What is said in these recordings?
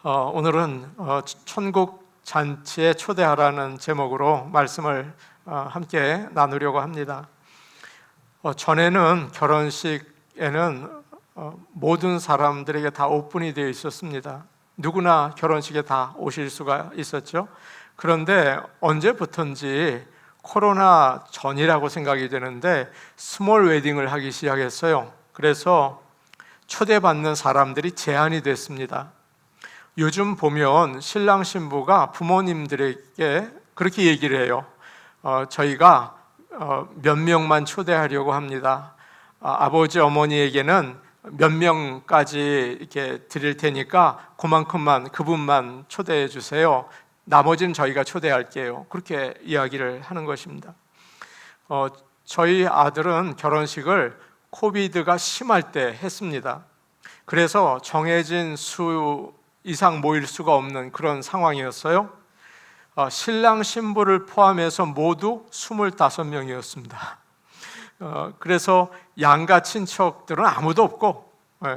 오늘은 천국 잔치에 초대하라는 제목으로 말씀을 함께 나누려고 합니다. 전에는 결혼식에는 모든 사람들에게 다 오픈이 되어 있었습니다. 누구나 결혼식에 다 오실 수가 있었죠. 그런데 언제부턴지 코로나 전이라고 생각이 되는데 스몰 웨딩을 하기 시작했어요. 그래서 초대받는 사람들이 제한이 됐습니다. 요즘 보면 신랑 신부가 부모님들에게 그렇게 얘기를 해요. 저희가 몇 명만 초대하려고 합니다. 아버지 어머니에게는 몇 명까지 이렇게 드릴 테니까 그분만 초대해 주세요. 나머지는 저희가 초대할게요. 그렇게 이야기를 하는 것입니다. 저희 아들은 결혼식을 코비드가 심할 때 했습니다. 그래서 정해진 수 이상 모일 수가 없는 그런 상황이었어요. 신랑 신부를 포함해서 모두 25명이었습니다. 그래서 양가 친척들은 아무도 없고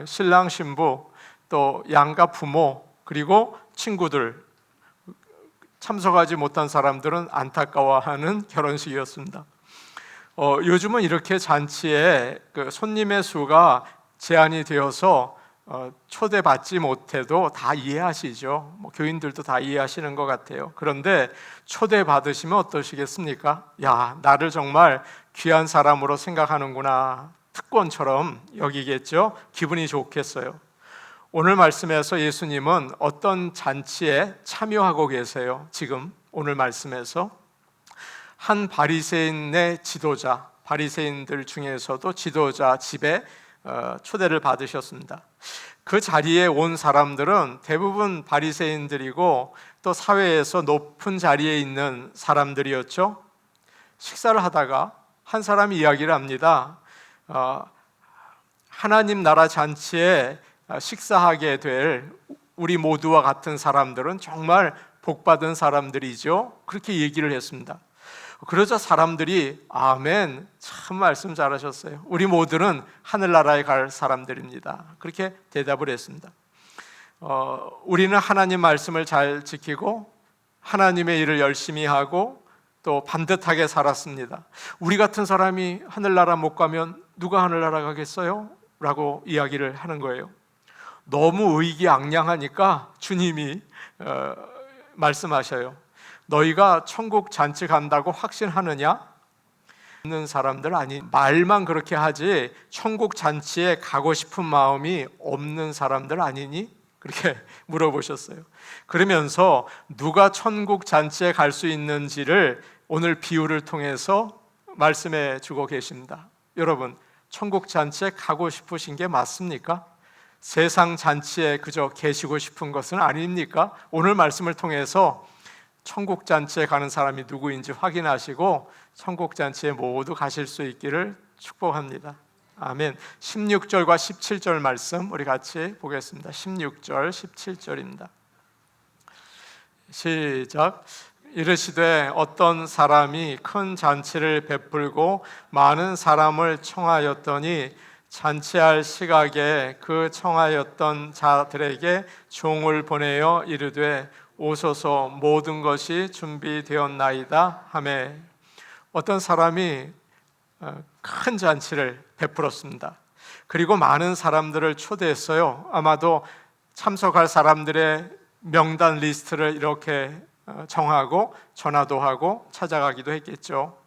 신랑 신부 또 양가 부모 그리고 친구들 참석하지 못한 사람들은 안타까워하는 결혼식이었습니다. 요즘은 이렇게 잔치에 손님의 수가 제한이 되어서 초대받지 못해도 다 이해하시죠. 교인들도 다 이해하시는 것 같아요. 그런데 초대받으시면 어떠시겠습니까? 야, 나를 정말 귀한 사람으로 생각하는구나. 특권처럼 여기겠죠. 기분이 좋겠어요. 오늘 말씀에서 예수님은 어떤 잔치에 참여하고 계세요? 지금 오늘 말씀에서 한 바리새인의 지도자, 바리새인들 중에서도 지도자 집에 초대를 받으셨습니다. 그 자리에 온 사람들은 대부분 바리새인들이고 또 사회에서 높은 자리에 있는 사람들이었죠. 식사를 하다가 한 사람이 이야기를 합니다. 하나님 나라 잔치에 식사하게 될 우리 모두와 같은 사람들은 정말 복받은 사람들이죠. 그렇게 얘기를 했습니다. 그러자 사람들이 아멘, 참 말씀 잘하셨어요. 우리 모두는 하늘나라에 갈 사람들입니다. 그렇게 대답을 했습니다. 우리는 하나님 말씀을 잘 지키고 하나님의 일을 열심히 하고 또 반듯하게 살았습니다. 우리 같은 사람이 하늘나라 못 가면 누가 하늘나라 가겠어요? 라고 이야기를 하는 거예요. 너무 의기양양하니까 주님이 말씀하셔요. 너희가 천국 잔치 간다고 확신하느냐? 있는 사람들 아니, 말만 그렇게 하지 천국 잔치에 가고 싶은 마음이 없는 사람들 아니니? 그렇게 물어보셨어요. 그러면서 누가 천국 잔치에 갈 수 있는지를 오늘 비유를 통해서 말씀해 주고 계십니다. 여러분, 천국 잔치에 가고 싶으신 게 맞습니까? 세상 잔치에 그저 계시고 싶은 것은 아닙니까? 오늘 말씀을 통해서 천국 잔치에 가는 사람이 누구인지 확인하시고 천국 잔치에 모두 가실 수 있기를 축복합니다. 아멘. 16절과 17절 말씀 우리 같이 보겠습니다. 16절, 17절입니다. 시작. 이르시되 어떤 사람이 큰 잔치를 베풀고 많은 사람을 청하였더니 잔치할 시각에 그 청하였던 자들에게 종을 보내어 이르되 오소서 모든 것이 준비되었나이다 하매 어떤 사람이 큰 잔치를 베풀었습니다. 그리고 많은 사람들을 초대했어요. 아마도 참석할 사람들의 명단 리스트를 이렇게 정하고 전화도 하고 찾아가기도 했겠죠.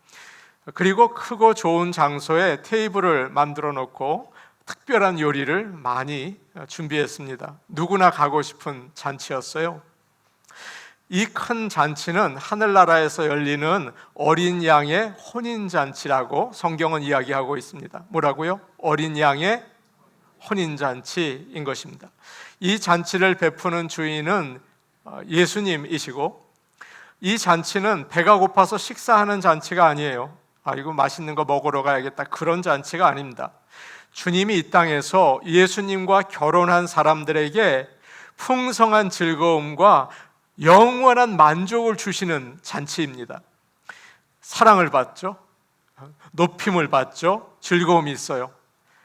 그리고 크고 좋은 장소에 테이블을 만들어 놓고 특별한 요리를 많이 준비했습니다. 누구나 가고 싶은 잔치였어요. 이 큰 잔치는 하늘나라에서 열리는 어린 양의 혼인잔치라고 성경은 이야기하고 있습니다. 뭐라고요? 어린 양의 혼인잔치인 것입니다. 이 잔치를 베푸는 주인은 예수님이시고 이 잔치는 배가 고파서 식사하는 잔치가 아니에요. 이거 맛있는 거 먹으러 가야겠다 그런 잔치가 아닙니다. 주님이 이 땅에서 예수님과 결혼한 사람들에게 풍성한 즐거움과 영원한 만족을 주시는 잔치입니다. 사랑을 받죠. 높임을 받죠. 즐거움이 있어요.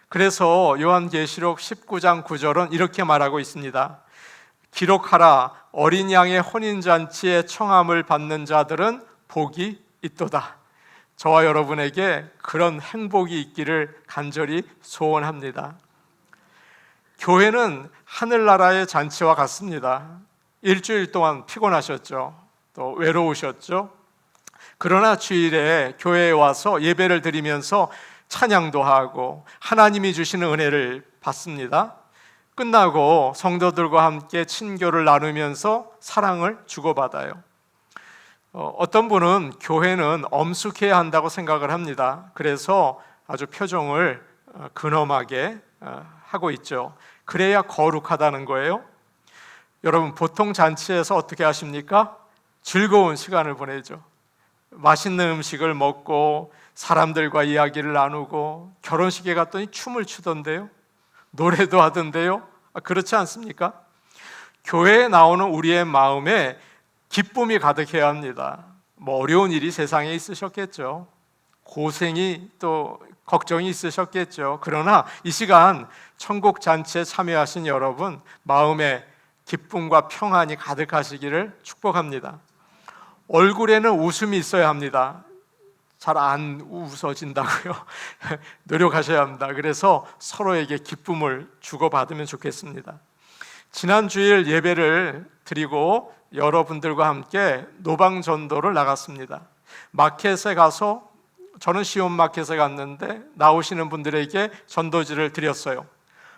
그래서 요한계시록 19장 9절은 이렇게 말하고 있습니다. 기록하라. 어린 양의 혼인잔치에 청함을 받는 자들은 복이 있도다. 저와 여러분에게 그런 행복이 있기를 간절히 소원합니다. 교회는 하늘나라의 잔치와 같습니다. 일주일 동안 피곤하셨죠? 또 외로우셨죠? 그러나 주일에 교회에 와서 예배를 드리면서 찬양도 하고 하나님이 주시는 은혜를 받습니다. 끝나고 성도들과 함께 친교를 나누면서 사랑을 주고받아요. 어떤 분은 교회는 엄숙해야 한다고 생각을 합니다. 그래서 아주 표정을 근엄하게 하고 있죠. 그래야 거룩하다는 거예요. 여러분, 보통 잔치에서 어떻게 하십니까? 즐거운 시간을 보내죠. 맛있는 음식을 먹고 사람들과 이야기를 나누고 결혼식에 갔더니 춤을 추던데요. 노래도 하던데요. 그렇지 않습니까? 교회에 나오는 우리의 마음에 기쁨이 가득해야 합니다. 뭐 어려운 일이 세상에 있으셨겠죠. 고생이 또 걱정이 있으셨겠죠. 그러나 이 시간 천국 잔치에 참여하신 여러분, 마음에 기쁨과 평안이 가득하시기를 축복합니다. 얼굴에는 웃음이 있어야 합니다. 잘 안 웃어진다고요. 노력하셔야 합니다. 그래서 서로에게 기쁨을 주고받으면 좋겠습니다. 지난 주일 예배를 드리고 여러분들과 함께 노방전도를 나갔습니다. 마켓에 가서, 저는 시온 마켓에 갔는데 나오시는 분들에게 전도지를 드렸어요.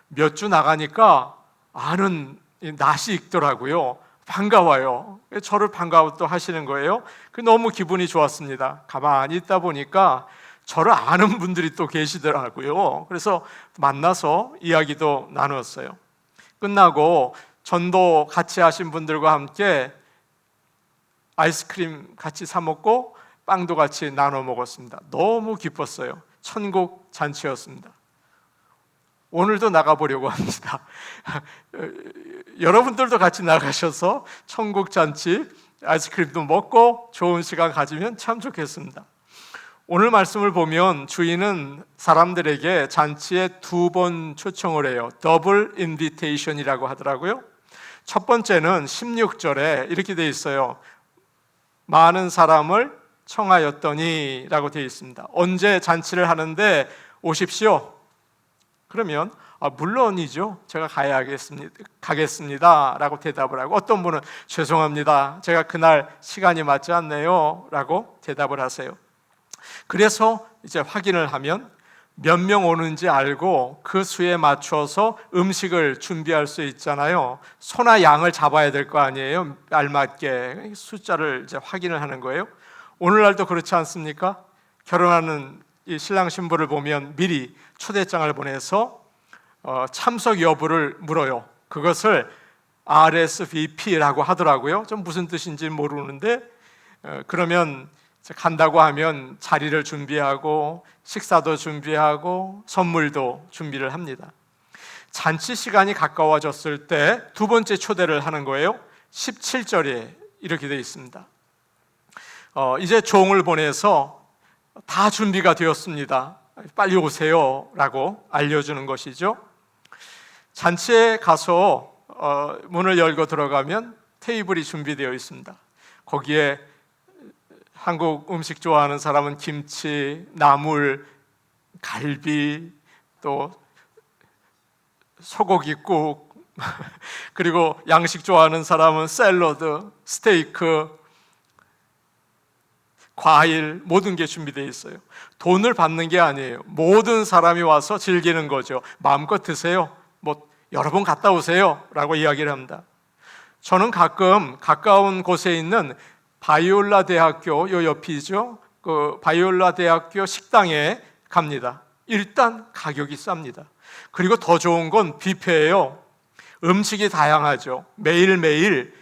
몇 주 나가니까 아는 낯이 익더라고요. 반가워요. 저를 반가워 하시는 거예요. 너무 기분이 좋았습니다. 가만히 있다 보니까 저를 아는 분들이 또 계시더라고요. 그래서 만나서 이야기도 나누었어요. 끝나고 전도 같이 하신 분들과 함께 아이스크림 같이 사 먹고 빵도 같이 나눠 먹었습니다. 너무 기뻤어요. 천국 잔치였습니다. 오늘도 나가보려고 합니다. 여러분들도 같이 나가셔서 천국 잔치 아이스크림도 먹고 좋은 시간 가지면 참 좋겠습니다. 오늘 말씀을 보면 주인은 사람들에게 잔치에 2번 초청을 해요. 더블 인비테이션이라고 하더라고요. 첫 번째는 16절에 이렇게 되어 있어요. 많은 사람을 청하였더니 라고 되어 있습니다. 언제 잔치를 하는데 오십시오. 그러면 물론이죠. 제가 가겠습니다 라고 대답을 하고, 어떤 분은 죄송합니다. 제가 그날 시간이 맞지 않네요 라고 대답을 하세요. 그래서 이제 확인을 하면 몇 명 오는지 알고 그 수에 맞춰서 음식을 준비할 수 있잖아요. 소나 양을 잡아야 될 거 아니에요. 알맞게 숫자를 이제 확인을 하는 거예요. 오늘날도 그렇지 않습니까? 결혼하는 이 신랑 신부를 보면 미리 초대장을 보내서 참석 여부를 물어요. 그것을 RSVP라고 하더라고요. 좀 무슨 뜻인지 모르는데, 그러면 간다고 하면 자리를 준비하고 식사도 준비하고 선물도 준비를 합니다. 잔치 시간이 가까워졌을 때 2번째 초대를 하는 거예요. 17절에 이렇게 되어 있습니다. 이제 종을 보내서 다 준비가 되었습니다. 빨리 오세요 라고 알려주는 것이죠. 잔치에 가서 문을 열고 들어가면 테이블이 준비되어 있습니다. 거기에 한국 음식 좋아하는 사람은 김치, 나물, 갈비, 또 소고기국, 그리고 양식 좋아하는 사람은 샐러드, 스테이크, 과일, 모든 게 준비되어 있어요. 돈을 받는 게 아니에요. 모든 사람이 와서 즐기는 거죠. 마음껏 드세요. 여러 번 갔다 오세요 라고 이야기를 합니다. 저는 가끔 가까운 곳에 있는 바이올라 대학교, 요 옆이죠. 그 바이올라 대학교 식당에 갑니다. 일단 가격이 쌉니다. 그리고 더 좋은 건 뷔페예요. 음식이 다양하죠. 매일매일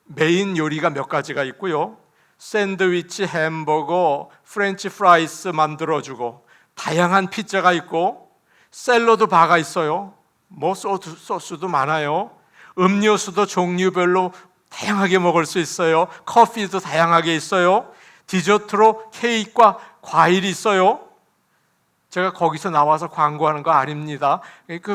메인 요리가 몇 가지가 있고요. 샌드위치, 햄버거, 프렌치 프라이스 만들어주고, 다양한 피자가 있고, 샐러드 바가 있어요. 소스도 많아요. 음료수도 종류별로 다양하게 먹을 수 있어요. 커피도 다양하게 있어요. 디저트로 케이크와 과일이 있어요. 제가 거기서 나와서 광고하는 거 아닙니다.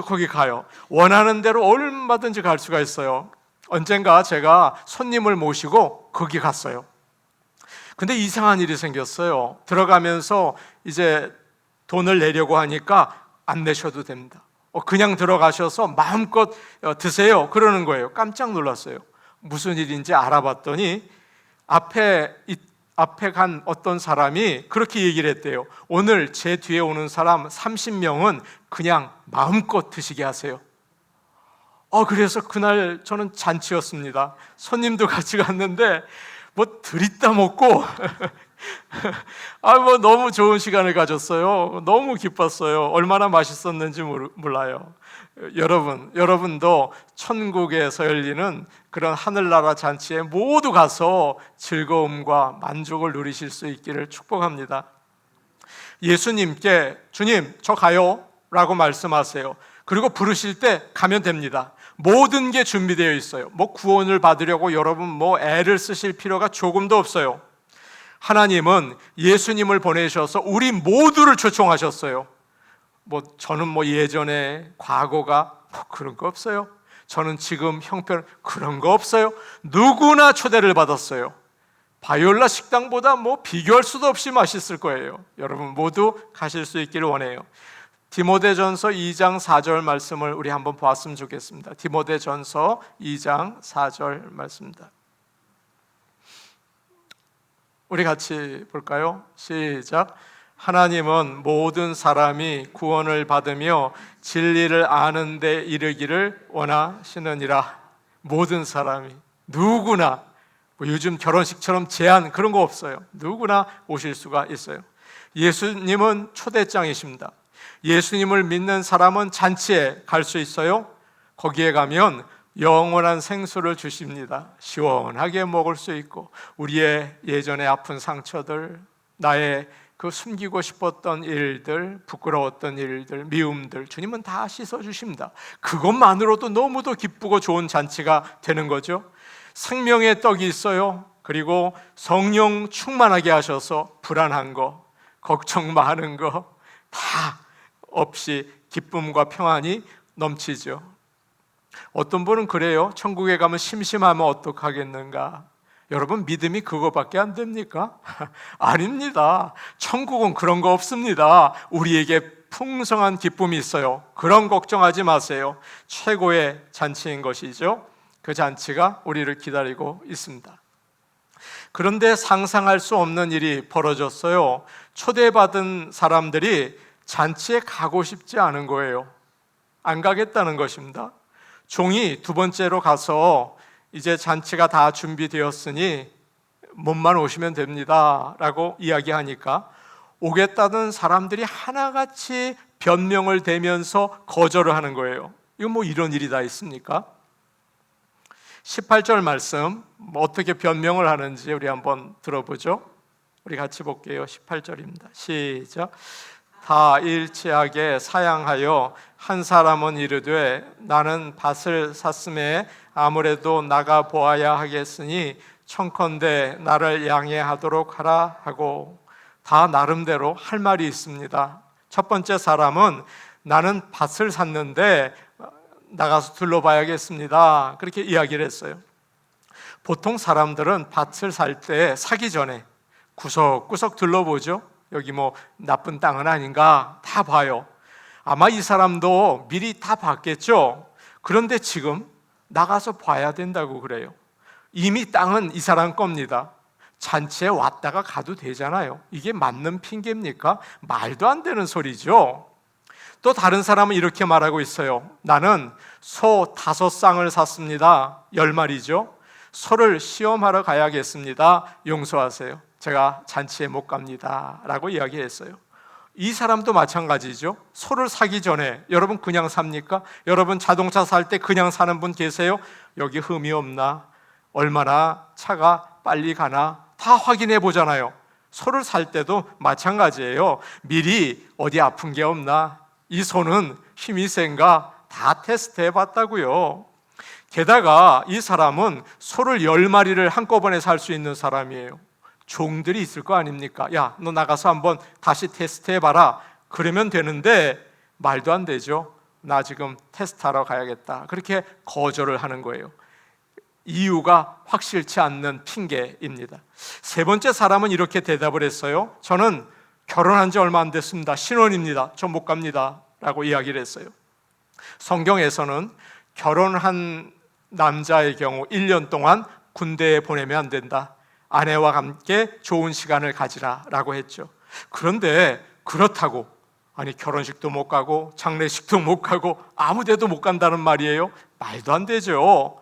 거기 가요. 원하는 대로 얼마든지 갈 수가 있어요. 언젠가 제가 손님을 모시고 거기 갔어요. 근데 이상한 일이 생겼어요. 들어가면서 이제 돈을 내려고 하니까 안 내셔도 됩니다. 그냥 들어가셔서 마음껏 드세요 그러는 거예요. 깜짝 놀랐어요. 무슨 일인지 알아봤더니 앞에 간 어떤 사람이 그렇게 얘기를 했대요. 오늘 제 뒤에 오는 사람 30명은 그냥 마음껏 드시게 하세요. 그래서 그날 저는 잔치였습니다. 손님도 같이 갔는데 뭐 들이다 먹고 뭐 너무 좋은 시간을 가졌어요. 너무 기뻤어요. 얼마나 맛있었는지 몰라요. 여러분도 천국에서 열리는 그런 하늘나라 잔치에 모두 가서 즐거움과 만족을 누리실 수 있기를 축복합니다. 예수님께 주님 저 가요 라고 말씀하세요. 그리고 부르실 때 가면 됩니다. 모든 게 준비되어 있어요. 뭐 구원을 받으려고 여러분 뭐 애를 쓰실 필요가 조금도 없어요. 하나님은 예수님을 보내셔서 우리 모두를 초청하셨어요. 저는 예전에 과거가 그런 거 없어요. 저는 지금 형편 그런 거 없어요. 누구나 초대를 받았어요. 바이올라 식당보다 비교할 수도 없이 맛있을 거예요. 여러분 모두 가실 수 있기를 원해요. 디모데전서 2장 4절 말씀을 우리 한번 보았으면 좋겠습니다. 디모데전서 2장 4절 말씀입니다. 우리 같이 볼까요? 시작. 하나님은 모든 사람이 구원을 받으며 진리를 아는 데 이르기를 원하시느니라. 모든 사람이, 누구나, 요즘 결혼식처럼 제한 그런 거 없어요. 누구나 오실 수가 있어요. 예수님은 초대장이십니다. 예수님을 믿는 사람은 잔치에 갈 수 있어요. 거기에 가면 영원한 생수를 주십니다. 시원하게 먹을 수 있고 우리의 예전에 아픈 상처들, 나의 그 숨기고 싶었던 일들, 부끄러웠던 일들, 미움들 주님은 다 씻어주십니다. 그것만으로도 너무도 기쁘고 좋은 잔치가 되는 거죠. 생명의 떡이 있어요. 그리고 성령 충만하게 하셔서 불안한 거, 걱정 많은 거 다 없이 기쁨과 평안이 넘치죠. 어떤 분은 그래요. 천국에 가면 심심하면 어떡하겠는가. 여러분 믿음이 그거밖에 안 됩니까? 아닙니다. 천국은 그런 거 없습니다. 우리에게 풍성한 기쁨이 있어요. 그런 걱정하지 마세요. 최고의 잔치인 것이죠. 그 잔치가 우리를 기다리고 있습니다. 그런데 상상할 수 없는 일이 벌어졌어요. 초대받은 사람들이 잔치에 가고 싶지 않은 거예요. 안 가겠다는 것입니다. 종이 두 번째로 가서 이제 잔치가 다 준비되었으니 몸만 오시면 됩니다 라고 이야기하니까 오겠다는 사람들이 하나같이 변명을 대면서 거절을 하는 거예요. 이거 이런 일이 다 있습니까? 18절 말씀 어떻게 변명을 하는지 우리 한번 들어보죠. 우리 같이 볼게요. 18절입니다. 시작. 다 일치하게 사양하여 한 사람은 이르되 나는 밭을 샀음에 아무래도 나가 보아야 하겠으니 청컨대 나를 양해하도록 하라 하고, 다 나름대로 할 말이 있습니다. 첫 번째 사람은 나는 밭을 샀는데 나가서 둘러봐야겠습니다 그렇게 이야기를 했어요. 보통 사람들은 밭을 살 때 사기 전에 구석구석 둘러보죠. 여기 나쁜 땅은 아닌가 다 봐요. 아마 이 사람도 미리 다 봤겠죠. 그런데 지금 나가서 봐야 된다고 그래요. 이미 땅은 이 사람 겁니다. 잔치에 왔다가 가도 되잖아요. 이게 맞는 핑계입니까? 말도 안 되는 소리죠. 또 다른 사람은 이렇게 말하고 있어요. 나는 소 5쌍을 샀습니다. 10마리죠. 소를 시험하러 가야겠습니다. 용서하세요. 제가 잔치에 못 갑니다 라고 이야기했어요. 이 사람도 마찬가지죠. 소를 사기 전에 여러분 그냥 삽니까? 여러분 자동차 살 때 그냥 사는 분 계세요? 여기 흠이 없나? 얼마나 차가 빨리 가나? 다 확인해 보잖아요. 소를 살 때도 마찬가지예요. 미리 어디 아픈 게 없나? 이 소는 힘이 센가? 다 테스트해 봤다고요. 게다가 이 사람은 소를 10마리를 한꺼번에 살 수 있는 사람이에요. 종들이 있을 거 아닙니까? 야, 너 나가서 한번 다시 테스트해봐라 그러면 되는데 말도 안 되죠. 나 지금 테스트하러 가야겠다 그렇게 거절을 하는 거예요. 이유가 확실치 않는 핑계입니다. 세 번째 사람은 이렇게 대답을 했어요. 저는 결혼한 지 얼마 안 됐습니다. 신혼입니다. 저 못 갑니다. 라고 이야기를 했어요. 성경에서는 결혼한 남자의 경우 1년 동안 군대에 보내면 안 된다. 아내와 함께 좋은 시간을 가지라 라고 했죠. 그런데 그렇다고 아니 결혼식도 못 가고 장례식도 못 가고 아무 데도 못 간다는 말이에요? 말도 안 되죠.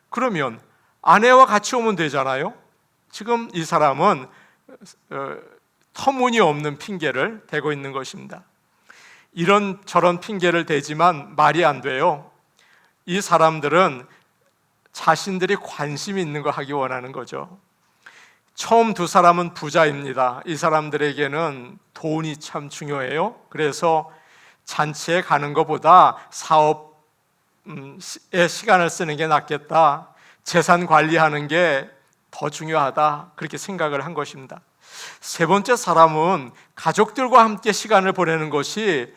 그러면 아내와 같이 오면 되잖아요. 지금 이 사람은 터무니없는 핑계를 대고 있는 것입니다. 이런 저런 핑계를 대지만 말이 안 돼요. 이 사람들은 자신들이 관심 있는 거 하기 원하는 거죠. 처음 두 사람은 부자입니다. 이 사람들에게는 돈이 참 중요해요. 그래서 잔치에 가는 것보다 사업에 시간을 쓰는 게 낫겠다. 재산 관리하는 게 더 중요하다. 그렇게 생각을 한 것입니다. 세 번째 사람은 가족들과 함께 시간을 보내는 것이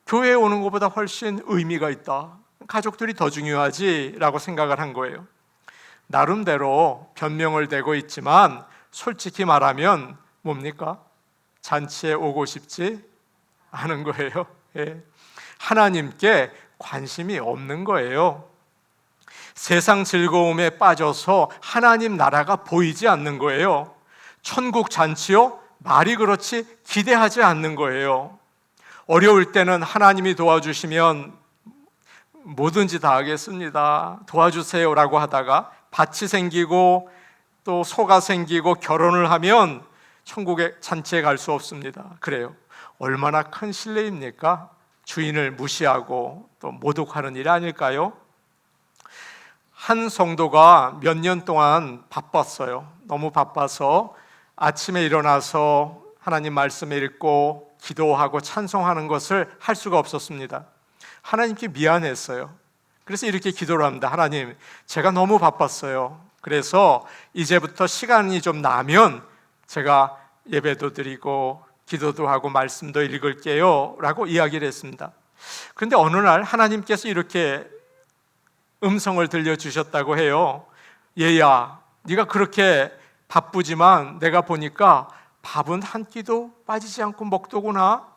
교회에 오는 것보다 훨씬 의미가 있다. 가족들이 더 중요하지라고 생각을 한 거예요. 나름대로 변명을 대고 있지만 솔직히 말하면 뭡니까? 잔치에 오고 싶지 않은 거예요. 예. 하나님께 관심이 없는 거예요. 세상 즐거움에 빠져서 하나님 나라가 보이지 않는 거예요. 천국 잔치요? 말이 그렇지 기대하지 않는 거예요. 어려울 때는 하나님이 도와주시면 뭐든지 다 하겠습니다. 도와주세요라고 하다가 밭이 생기고 또 소가 생기고 결혼을 하면 천국의 잔치에 갈 수 없습니다. 그래요. 얼마나 큰 신뢰입니까? 주인을 무시하고 또 모독하는 일 아닐까요? 한 성도가 몇 년 동안 바빴어요. 너무 바빠서 아침에 일어나서 하나님 말씀 읽고 기도하고 찬송하는 것을 할 수가 없었습니다. 하나님께 미안했어요. 그래서 이렇게 기도를 합니다. 하나님, 제가 너무 바빴어요. 그래서 이제부터 시간이 좀 나면 제가 예배도 드리고 기도도 하고 말씀도 읽을게요 라고 이야기를 했습니다. 그런데 어느 날 하나님께서 이렇게 음성을 들려주셨다고 해요. 얘야, 네가 그렇게 바쁘지만 내가 보니까 밥은 한 끼도 빠지지 않고 먹더구나.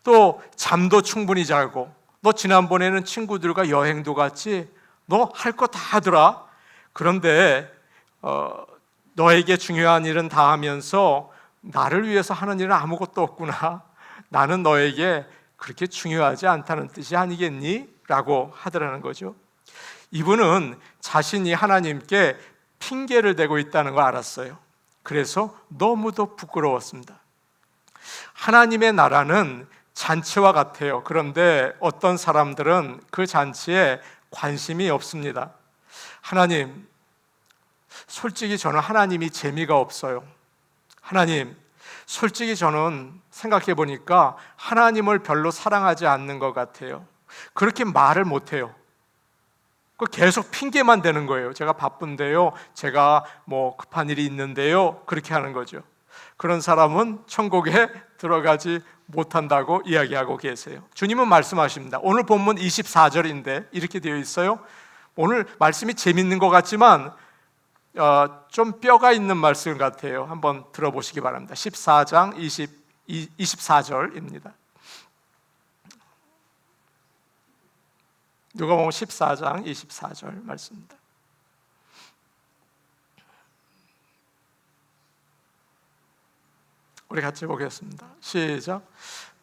또 잠도 충분히 자고 너 지난번에는 친구들과 여행도 갔지? 너 할 거 다 하더라. 그런데 너에게 중요한 일은 다 하면서 나를 위해서 하는 일은 아무것도 없구나. 나는 너에게 그렇게 중요하지 않다는 뜻이 아니겠니? 라고 하더라는 거죠. 이분은 자신이 하나님께 핑계를 대고 있다는 걸 알았어요. 그래서 너무도 부끄러웠습니다. 하나님의 나라는 잔치와 같아요. 그런데 어떤 사람들은 그 잔치에 관심이 없습니다. 하나님, 솔직히 저는 하나님이 재미가 없어요. 하나님, 솔직히 저는 생각해 보니까 하나님을 별로 사랑하지 않는 것 같아요. 그렇게 말을 못해요. 계속 핑계만 대는 거예요. 제가 바쁜데요. 제가 뭐 급한 일이 있는데요. 그렇게 하는 거죠. 그런 사람은 천국에 들어가지 못한다고 이야기하고 계세요. 주님은 말씀하십니다. 오늘 본문 24절인데 이렇게 되어 있어요. 오늘 말씀이 재밌는 것 같지만 좀 뼈가 있는 말씀 같아요. 한번 들어보시기 바랍니다. 14장 24절입니다. 누가복음 14장 24절 말씀입니다. 우리 같이 보겠습니다. 시작.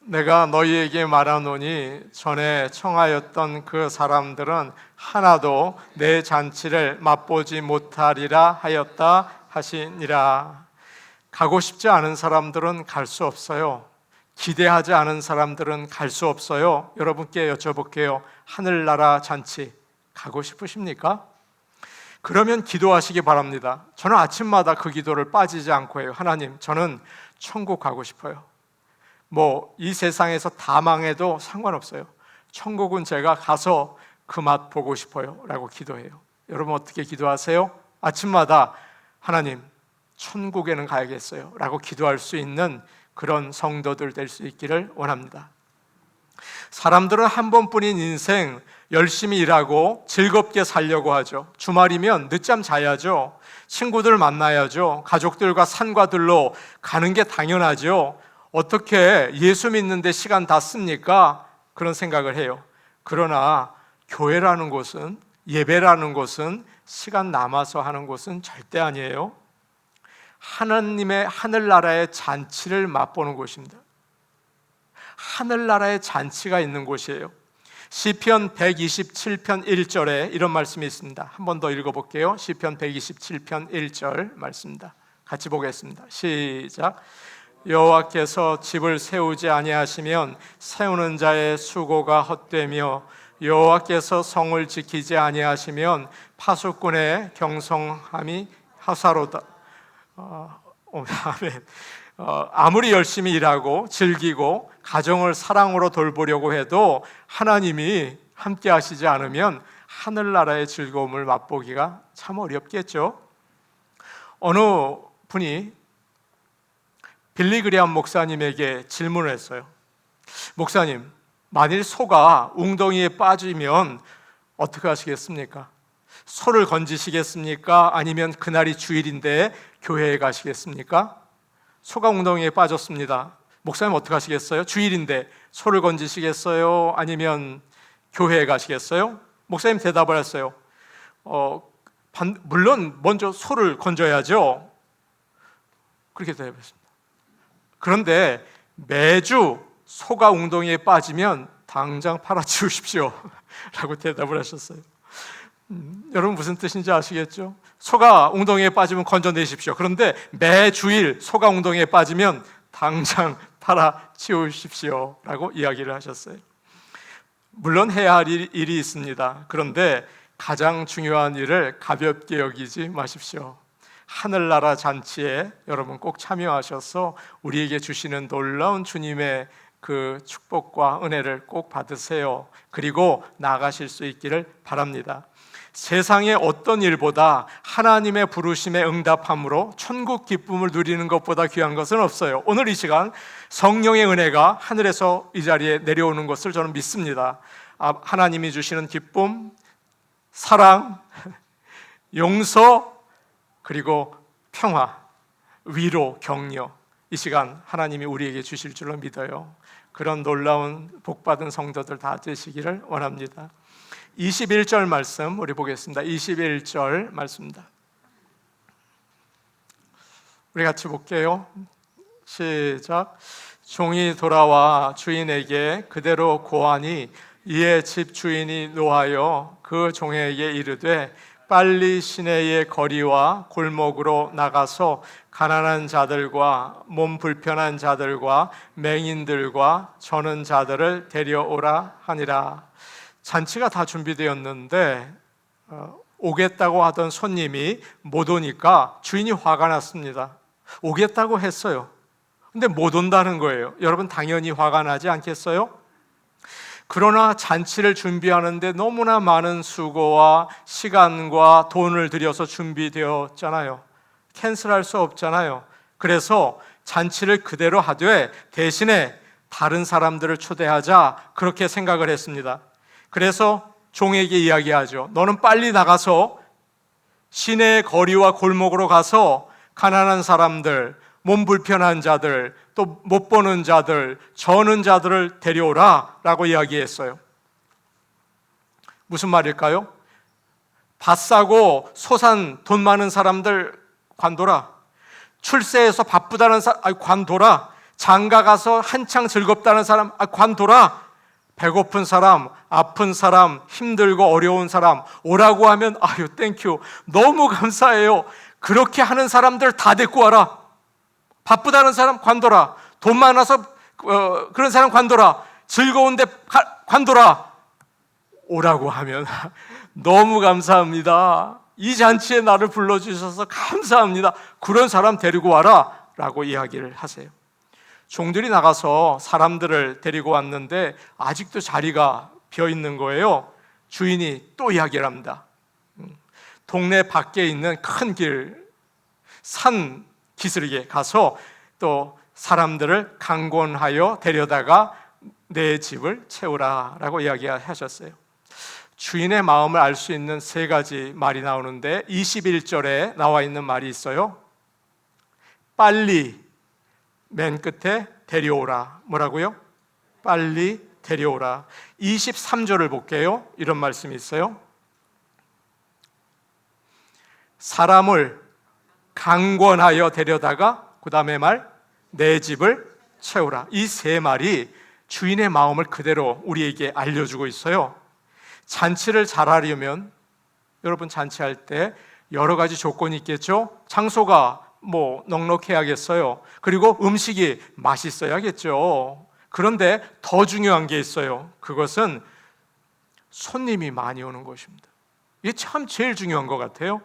내가 너희에게 말하노니 전에 청하였던 그 사람들은 하나도 내 잔치를 맛보지 못하리라 하였다 하시니라. 가고 싶지 않은 사람들은 갈 수 없어요. 기대하지 않은 사람들은 갈 수 없어요. 여러분께 여쭤볼게요. 하늘나라 잔치 가고 싶으십니까? 그러면 기도하시기 바랍니다. 저는 아침마다 그 기도를 빠지지 않고 해요. 하나님, 저는 천국 가고 싶어요. 뭐 이 세상에서 다 망해도 상관없어요. 천국은 제가 가서 그 맛 보고 싶어요 라고 기도해요. 여러분 어떻게 기도하세요? 아침마다 하나님, 천국에는 가야겠어요 라고 기도할 수 있는 그런 성도들 될 수 있기를 원합니다. 사람들은 한 번뿐인 인생 열심히 일하고 즐겁게 살려고 하죠. 주말이면 늦잠 자야죠. 친구들 만나야죠. 가족들과 산과 들로 가는 게 당연하죠. 어떻게 예수 믿는데 시간 다 씁니까? 그런 생각을 해요. 그러나 교회라는 곳은, 예배라는 곳은, 시간 남아서 하는 곳은 절대 아니에요. 하나님의 하늘나라의 잔치를 맛보는 곳입니다. 하늘나라의 잔치가 있는 곳이에요. 시편 127편 1절에 이런 말씀이 있습니다. 한 번 더 읽어볼게요. 시편 127편 1절 말씀입니다. 같이 보겠습니다. 시작. 여호와께서 집을 세우지 아니하시면 세우는 자의 수고가 헛되며 여호와께서 성을 지키지 아니하시면 파수꾼의 경성함이 하사로다. 아멘. 아무리 열심히 일하고 즐기고 가정을 사랑으로 돌보려고 해도 하나님이 함께 하시지 않으면 하늘나라의 즐거움을 맛보기가 참 어렵겠죠. 어느 분이 빌리 그레엄 목사님에게 질문을 했어요. 목사님, 만일 소가 웅덩이에 빠지면 어떻게 하시겠습니까? 소를 건지시겠습니까? 아니면 그날이 주일인데 교회에 가시겠습니까? 소가 웅덩이에 빠졌습니다. 목사님 어떻게 하시겠어요? 주일인데 소를 건지시겠어요? 아니면 교회에 가시겠어요? 목사님 대답을 했어요. 물론 먼저 소를 건져야죠. 그렇게 대답했습니다. 그런데 매주 소가 웅덩이에 빠지면 당장 팔아치우십시오 라고 대답을 하셨어요. 여러분 무슨 뜻인지 아시겠죠? 소가 웅덩이에 빠지면 건져내십시오. 그런데 매주일 소가 웅덩이에 빠지면 당장 팔아치우십시오 라고 이야기를 하셨어요. 물론 해야 할 일이 있습니다. 그런데 가장 중요한 일을 가볍게 여기지 마십시오. 하늘나라 잔치에 여러분 꼭 참여하셔서 우리에게 주시는 놀라운 주님의 그 축복과 은혜를 꼭 받으세요. 그리고 나아가실 수 있기를 바랍니다. 세상의 어떤 일보다 하나님의 부르심에 응답함으로 천국 기쁨을 누리는 것보다 귀한 것은 없어요. 오늘 이 시간 성령의 은혜가 하늘에서 이 자리에 내려오는 것을 저는 믿습니다. 하나님이 주시는 기쁨, 사랑, 용서, 그리고 평화, 위로, 격려, 이 시간 하나님이 우리에게 주실 줄로 믿어요. 그런 놀라운 복받은 성도들 다 되시기를 원합니다. 21절 말씀 우리 보겠습니다. 21절 말씀입니다. 우리 같이 볼게요. 시작. 종이 돌아와 주인에게 그대로 고하니 이에 집 주인이 노하여 그 종에게 이르되 빨리 시내의 거리와 골목으로 나가서 가난한 자들과 몸 불편한 자들과 맹인들과 저는 자들을 데려오라 하니라. 잔치가 다 준비되었는데 오겠다고 하던 손님이 못 오니까 주인이 화가 났습니다. 오겠다고 했어요. 근데 못 온다는 거예요. 여러분 당연히 화가 나지 않겠어요? 그러나 잔치를 준비하는데 너무나 많은 수고와 시간과 돈을 들여서 준비되었잖아요. 캔슬할 수 없잖아요. 그래서 잔치를 그대로 하되 대신에 다른 사람들을 초대하자 그렇게 생각을 했습니다. 그래서 종에게 이야기하죠. 너는 빨리 나가서 시내의 거리와 골목으로 가서 가난한 사람들, 몸 불편한 자들, 또 못 보는 자들, 저는 자들을 데려오라 라고 이야기했어요. 무슨 말일까요? 밭 사고 소산 돈 많은 사람들 관둬라. 출세해서 바쁘다는 사람 관둬라. 장가 가서 한창 즐겁다는 사람 관둬라. 배고픈 사람, 아픈 사람, 힘들고 어려운 사람 오라고 하면 아유 땡큐 너무 감사해요. 그렇게 하는 사람들 다 데리고 와라. 바쁘다는 사람 관둬라. 돈 많아서 그런 사람 관둬라. 즐거운데 관둬라. 오라고 하면 너무 감사합니다. 이 잔치에 나를 불러주셔서 감사합니다. 그런 사람 데리고 와라 라고 이야기를 하세요. 종들이 나가서 사람들을 데리고 왔는데 아직도 자리가 비어있는 거예요. 주인이 또 이야기를 합니다. 동네 밖에 있는 큰 길, 산 기슭에 가서 또 사람들을 강권하여 데려다가 내 집을 채우라 라고 이야기하셨어요. 주인의 마음을 알 수 있는 세 가지 말이 나오는데 21절에 나와 있는 말이 있어요. 빨리, 맨 끝에 데려오라. 뭐라고요? 빨리 데려오라. 23절을 볼게요. 이런 말씀이 있어요. 사람을 강권하여 데려다가 그 다음에 말, 내 집을 채우라. 이 세 말이 주인의 마음을 그대로 우리에게 알려주고 있어요. 잔치를 잘하려면, 여러분 잔치할 때 여러 가지 조건이 있겠죠. 장소가 넉넉해야겠어요. 그리고 음식이 맛있어야겠죠. 그런데 더 중요한 게 있어요. 그것은 손님이 많이 오는 것입니다. 이게 참 제일 중요한 것 같아요.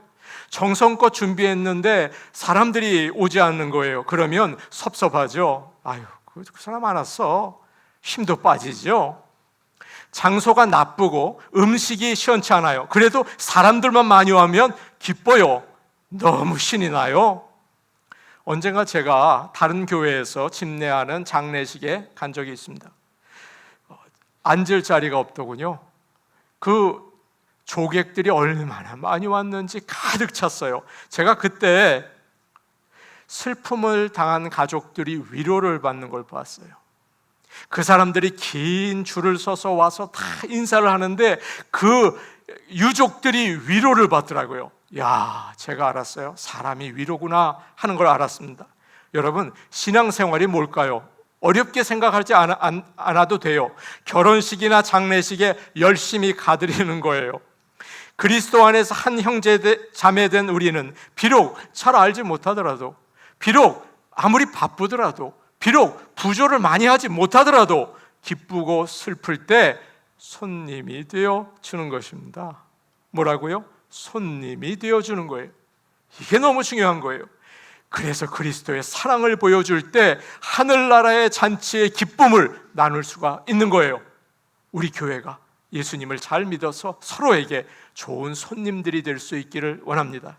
정성껏 준비했는데 사람들이 오지 않는 거예요. 그러면 섭섭하죠. 아유, 그 사람 안 왔어. 힘도 빠지죠. 장소가 나쁘고 음식이 시원치 않아요. 그래도 사람들만 많이 오면 기뻐요. 너무 신이 나요. 언젠가 제가 다른 교회에서 집례하는 장례식에 간 적이 있습니다. 앉을 자리가 없더군요. 그 조객들이 얼마나 많이 왔는지 가득 찼어요. 제가 그때 슬픔을 당한 가족들이 위로를 받는 걸 봤어요. 그 사람들이 긴 줄을 서서 와서 다 인사를 하는데 그 유족들이 위로를 받더라고요. 야, 제가 알았어요. 사람이 위로구나 하는 걸 알았습니다. 여러분, 신앙생활이 뭘까요? 어렵게 생각하지 않아도 돼요. 결혼식이나 장례식에 열심히 가드리는 거예요. 그리스도 안에서 한 형제 자매된 우리는 비록 잘 알지 못하더라도, 비록 아무리 바쁘더라도, 비록 부조를 많이 하지 못하더라도 기쁘고 슬플 때 손님이 되어 주는 것입니다. 뭐라고요? 손님이 되어 주는 거예요. 이게 너무 중요한 거예요. 그래서 그리스도의 사랑을 보여줄 때 하늘나라의 잔치의 기쁨을 나눌 수가 있는 거예요. 우리 교회가 예수님을 잘 믿어서 서로에게 좋은 손님들이 될 수 있기를 원합니다.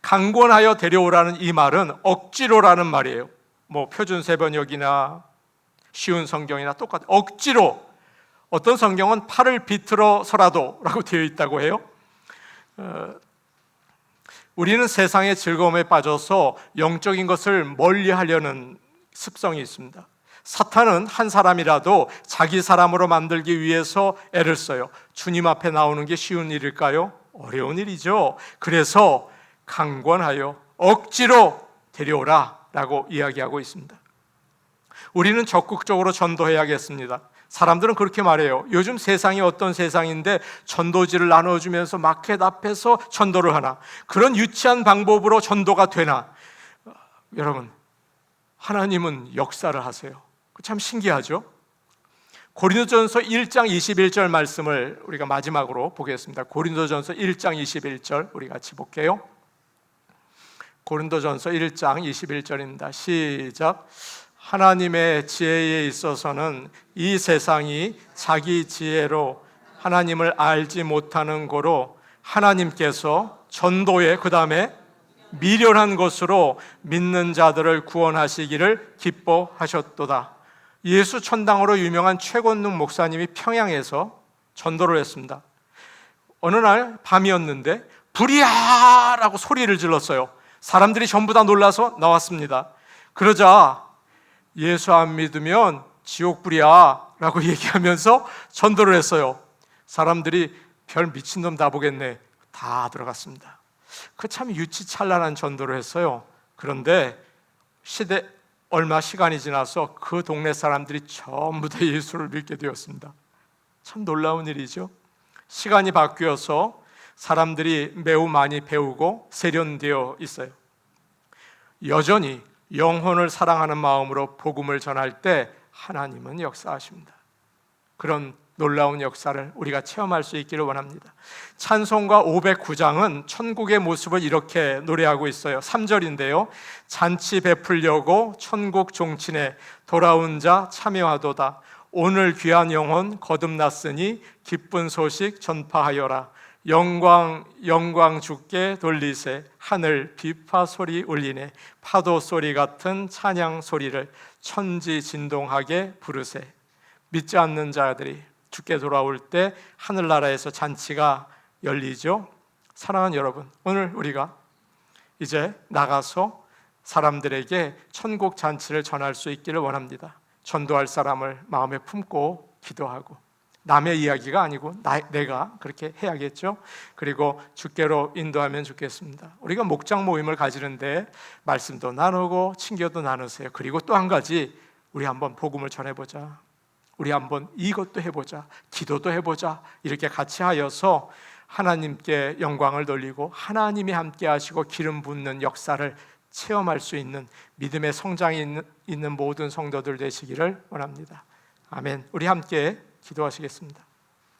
강권하여 데려오라는 이 말은 억지로라는 말이에요. 표준세 번역이나 쉬운 성경이나 똑같아요. 억지로. 어떤 성경은 팔을 비틀어서라도 라고 되어 있다고 해요. 우리는 세상의 즐거움에 빠져서 영적인 것을 멀리하려는 습성이 있습니다. 사탄은 한 사람이라도 자기 사람으로 만들기 위해서 애를 써요. 주님 앞에 나오는 게 쉬운 일일까요? 어려운 일이죠. 그래서 강권하여 억지로 데려오라 라고 이야기하고 있습니다. 우리는 적극적으로 전도해야겠습니다. 사람들은 그렇게 말해요. 요즘 세상이 어떤 세상인데 전도지를 나눠주면서 마켓 앞에서 전도를 하나? 그런 유치한 방법으로 전도가 되나? 여러분, 하나님은 역사를 하세요. 참 신기하죠? 고린도전서 1장 21절 말씀을 우리가 마지막으로 보겠습니다. 고린도전서 1장 21절 우리 같이 볼게요. 고린도전서 1장 21절입니다. 시작. 하나님의 지혜에 있어서는 이 세상이 자기 지혜로 하나님을 알지 못하는 고로 하나님께서 전도에 그 다음에 미련한 것으로 믿는 자들을 구원하시기를 기뻐하셨도다. 예수 천당으로 유명한 최권능 목사님이 평양에서 전도를 했습니다. 어느 날 밤이었는데 불이야! 라고 소리를 질렀어요. 사람들이 전부 다 놀라서 나왔습니다. 그러자 예수 안 믿으면 지옥불이야 라고 얘기하면서 전도를 했어요. 사람들이 별 미친놈 다 보겠네. 다 들어갔습니다. 그 참 유치찬란한 전도를 했어요. 그런데 얼마 시간이 지나서 그 동네 사람들이 전부 다 예수를 믿게 되었습니다. 참 놀라운 일이죠. 시간이 바뀌어서 사람들이 매우 많이 배우고 세련되어 있어요. 여전히 영혼을 사랑하는 마음으로 복음을 전할 때 하나님은 역사하십니다. 그런 놀라운 역사를 우리가 체험할 수 있기를 원합니다. 찬송가 509장은 천국의 모습을 이렇게 노래하고 있어요. 3절인데요. 잔치 베풀려고 천국 종친에 돌아온 자 참여하도다. 오늘 귀한 영혼 거듭났으니 기쁜 소식 전파하여라. 영광 주께 돌리세. 하늘 비파 소리 울리네. 파도 소리 같은 찬양 소리를 천지 진동하게 부르세. 믿지 않는 자들이 죽게 돌아올 때 하늘나라에서 잔치가 열리죠. 사랑하는 여러분, 오늘 우리가 이제 나가서 사람들에게 천국 잔치를 전할 수 있기를 원합니다. 전도할 사람을 마음에 품고 기도하고, 남의 이야기가 아니고 내가 그렇게 해야겠죠. 그리고 주께로 인도하면 좋겠습니다. 우리가 목장 모임을 가지는데 말씀도 나누고 친교도 나누세요. 그리고 또 한 가지, 우리 한번 복음을 전해보자, 우리 한번 이것도 해보자, 기도도 해보자, 이렇게 같이 하여서 하나님께 영광을 돌리고 하나님이 함께 하시고 기름 붓는 역사를 체험할 수 있는 믿음의 성장이 있는 모든 성도들 되시기를 원합니다. 아멘. 우리 함께 기도하시겠습니다.